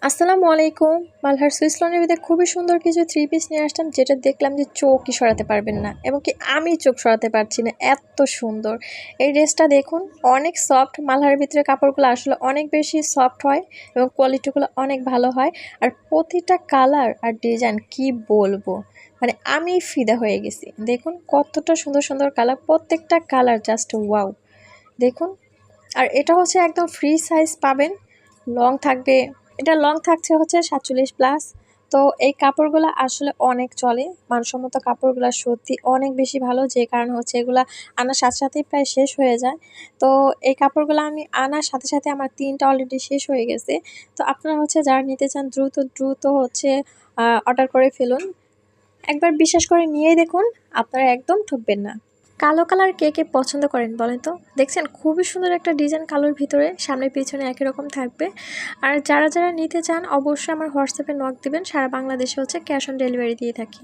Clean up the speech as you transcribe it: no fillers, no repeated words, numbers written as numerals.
আসসালামু আলাইকুম। মালহার সুইস লনের ভিতরে খুবই সুন্দর কিছু থ্রি পিস নিয়ে আসলাম, যেটা দেখলাম যে চোখই সরাতে পারবেন না, এবং কি আমি চোখ সরাতে পারছি না, এত সুন্দর। এই ড্রেসটা দেখুন, অনেক সফট। মালহারের ভিতরে কাপড়গুলো আসলে অনেক বেশি সফট হয় এবং কোয়ালিটিগুলো অনেক ভালো হয়। আর প্রতিটা কালার আর ডিজাইন কি বলবো, মানে আমি ফিদা হয়ে গেছি। দেখুন কতটা সুন্দর সুন্দর কালার, প্রত্যেকটা কালার জাস্ট ওয়াও। দেখুন, আর এটা হচ্ছে একদম ফ্রি সাইজ পাবেন, লং থাকবে। এটা লং থাকছে হচ্ছে 47+। তো এই কাপড়গুলো আসলে অনেক চলে, মানসম্মত কাপড়গুলো সত্যি অনেক বেশি ভালো, যে কারণে হচ্ছে এগুলা আনার সাথে সাথেই প্রায় শেষ হয়ে যায়। তো এই কাপড়গুলো আমি আনার সাথে সাথে আমার 3টা অলরেডি শেষ হয়ে গেছে। তো আপনারা হচ্ছে যারা নিতে চান দ্রুত দ্রুত হচ্ছে অর্ডার করে ফেলুন। একবার বিশ্বাস করে নিয়েই দেখুন, আপনারা একদম ঠকবেন না। কালো কালার কে কে পছন্দ করেন বলেন তো? দেখছেন খুবই সুন্দর একটা ডিজাইন, কালোর ভিতরে সামনে পিছনে একই রকম থাকবে। আর যারা যারা নিতে চান অবশ্যই আমার হোয়াটসঅ্যাপে নক দিবেন, সারা বাংলাদেশে হচ্ছে ক্যাশ অন ডেলিভারি দিয়ে থাকি।